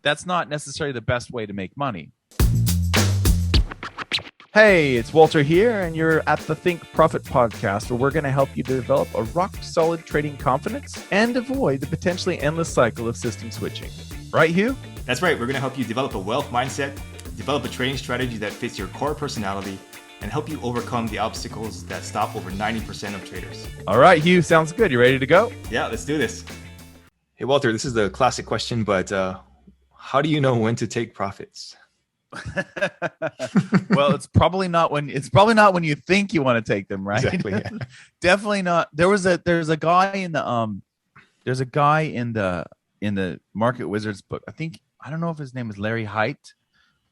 that's not necessarily the best way to make money. Hey, it's Walter here, and you're at the Think Profit podcast, where we're going to help you develop a rock-solid trading confidence and avoid the potentially endless cycle of system switching. Right, Hugh? That's right. We're going to help you develop a wealth mindset, develop a trading strategy that fits your core personality, and help you overcome the obstacles that stop over 90% of traders. All right, Hugh, sounds good. You ready to go? Yeah, let's do this. Hey, Walter, this is the classic question, but how do you know when to take profits? Well, it's probably not when you think you want to take them, right? Exactly. Yeah. Definitely not. There's a guy in the Market Wizards book. I don't know if his name is Larry Height,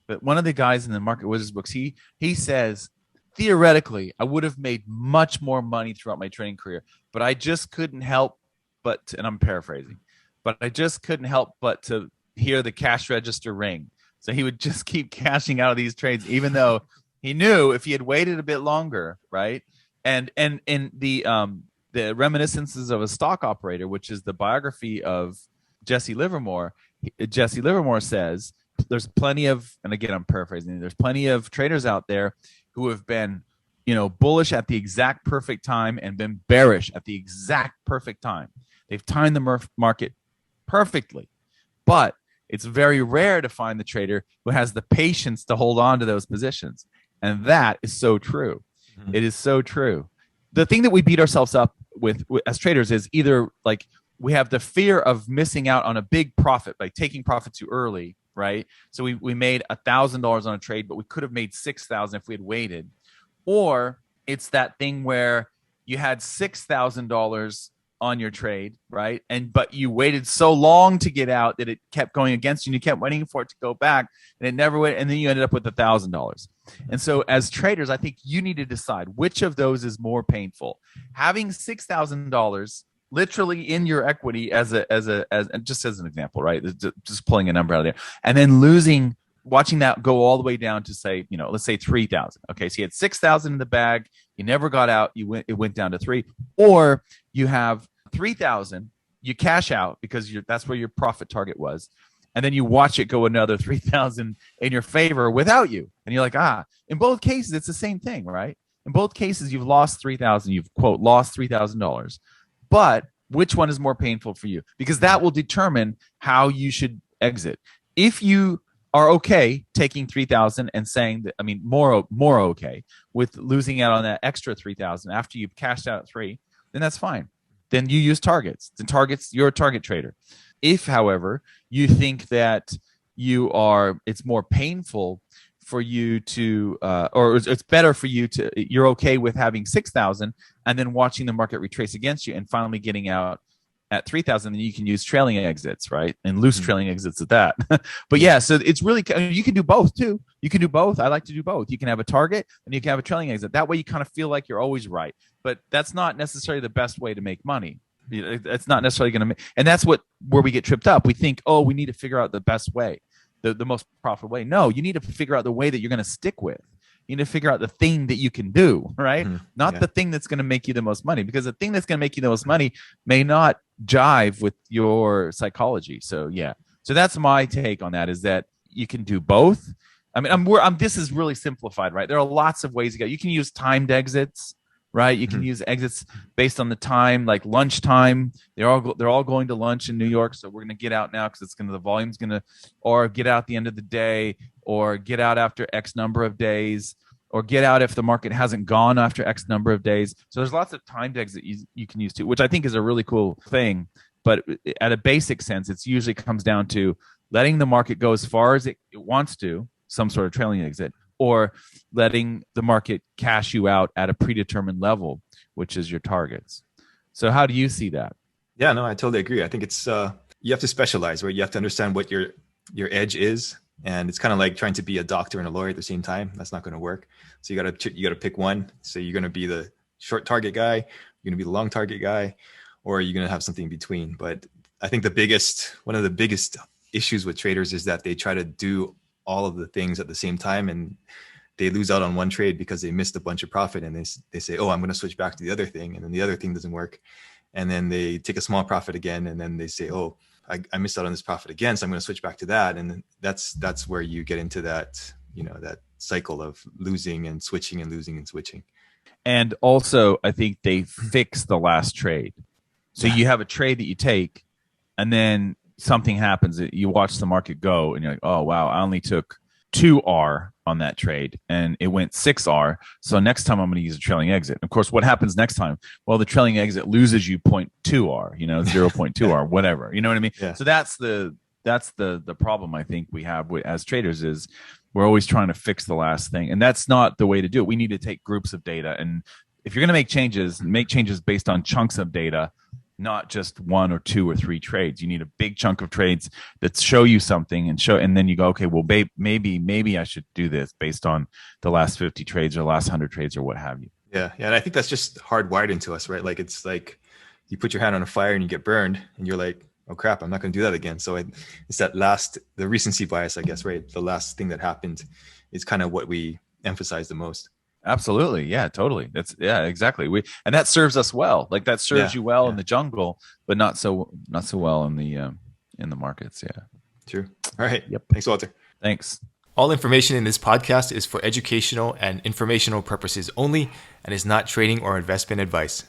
but one of the guys in the Market Wizards books, he says, theoretically, I would have made much more money throughout my trading career, but I just couldn't help but, and I'm paraphrasing, but I just couldn't help but to hear the cash register ring. So he would just keep cashing out of these trades, even though he knew if he had waited a bit longer, right? And in the Reminiscences of a Stock Operator, which is the biography of Jesse Livermore, Jesse Livermore says there's plenty of, and again I'm paraphrasing, there's plenty of traders out there who have been, bullish at the exact perfect time and been bearish at the exact perfect time. They've timed the market perfectly, but it's very rare to find the trader who has the patience to hold on to those positions. And that is so true. Mm-hmm. It is so true. The thing that we beat ourselves up with as traders is either like we have the fear of missing out on a big profit by taking profit too early, right? So we made $1,000 on a trade, but we could have made $6,000 if we had waited. Or it's that thing where you had $6,000 on your trade, right? But you waited so long to get out that it kept going against you, and you kept waiting for it to go back, and it never went, and then you ended up with $1,000. And so as traders, I think you need to decide which of those is more painful. Having $6,000 literally in your equity as just as an example, right? Just pulling a number out of there, and then watching that go all the way down to say, let's say 3,000. Okay, so you had 6,000 in the bag, you never got out, it went down to 3, or you have 3,000, you cash out because that's where your profit target was, and then you watch it go another 3,000 in your favor without you, and you're like, in both cases it's the same thing, right? In both cases you've lost 3,000, you've quote lost $3,000, but which one is more painful for you? Because that will determine how you should exit. If you are okay taking 3,000 and saying that, more okay with losing out on that extra 3,000 after you've cashed out at 3, then that's fine. Then you use targets. You're a target trader. If, however, you think that it's more painful for you to, or it's better for you to, you're okay with having 6,000 and then watching the market retrace against you and finally getting out at 3,000, then you can use trailing exits, right? And loose trailing exits at that. But yeah, so it's really, you can do both too. You can do both. I like to do both. You can have a target and you can have a trailing exit. That way you kind of feel like you're always right. But that's not necessarily the best way to make money. It's not necessarily going to make, and that's where we get tripped up. We think, we need to figure out the best way, the most profitable way. No, you need to figure out the way that you're going to stick with. You need to figure out the thing that you can do, right? Mm-hmm. Not the thing that's going to make you the most money, because the thing that's going to make you the most money may not jive with your psychology. So yeah. So that's my take on that, is that you can do both. This is really simplified, right? There are lots of ways to go. You can use timed exits, right? You can use exits based on the time, like lunchtime. They're all going to lunch in New York, so we're going to get out now because the volume's going to, or get out at the end of the day, or get out after X number of days, or get out if the market hasn't gone after X number of days. So there's lots of timed exit you can use too, which I think is a really cool thing. But at a basic sense, it usually comes down to letting the market go as far as it wants to, some sort of trailing exit, or letting the market cash you out at a predetermined level, which is your targets. So how do you see that? Yeah, no, I totally agree. I think it's you have to specialize, right? You have to understand what your edge is. And it's kind of like trying to be a doctor and a lawyer at the same time. That's not going to work. So you got to pick one. So you're going to be the short target guy, you're going to be the long target guy, or you're going to have something in between. But I think one of the biggest issues with traders is that they try to do all of the things at the same time, and they lose out on one trade because they missed a bunch of profit, and they say, I'm going to switch back to the other thing, and then the other thing doesn't work, and then they take a small profit again, and then they say, I missed out on this profit again, so I'm going to switch back to that. And that's where you get into that, that cycle of losing and switching and losing and switching. And also, I think they fix the last trade. So you have a trade that you take, and then something happens. You watch the market go, and you're like, oh, wow, I only took 2R on that trade, and it went 6R. So next time I'm going to use a trailing exit. Of course, what happens next time? Well, the trailing exit loses you 0.2R, 0.2R, whatever. You know what I mean? Yeah. So that's the problem I think we have as traders is we're always trying to fix the last thing. And that's not the way to do it. We need to take groups of data. And if you're going to make changes based on chunks of data, not just 1 or 2 or 3 trades. You need a big chunk of trades that show you something and then you go, okay, well, maybe I should do this based on the last 50 trades or the last 100 trades or what have you. Yeah. And I think that's just hardwired into us, right? Like, it's like you put your hand on a fire and you get burned and you're like, oh crap, I'm not going to do that again. So it's the recency bias, I guess, right? The last thing that happened is kind of what we emphasize the most. Absolutely. Yeah, totally. Exactly. And that serves us well. Like that serves you well in the jungle, but not so well in the markets. Yeah. True. All right. Yep. Thanks, Walter. Thanks. All information in this podcast is for educational and informational purposes only and is not trading or investment advice.